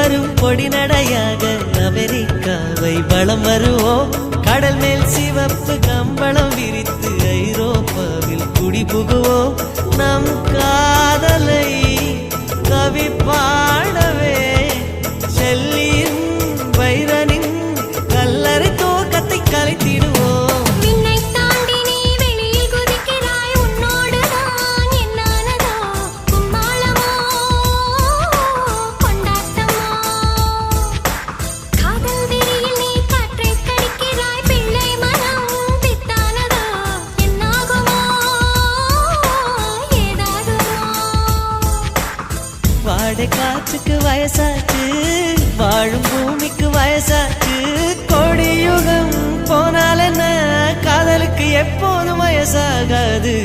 வரும் பொடி நடையாக அமெரிக்காவை வலம் வருவோம். கடல் மேல் சிவப்பு கம்பளம் விரித்து ஐரோப்பாவில் குடி புகுவோம். நம் காதலை கவி பாடவே செல்லியின் வைரனின் கல்லறை தோக்கத்தை கலைத்திடுவோம். வாடை காற்றுக்கு வயசாச்சு, வாழும் பூமிக்கு வயசாச்சு. கொடியுகம் போனால் என்ன, காதலுக்கு எப்போதும் வயசாகாது.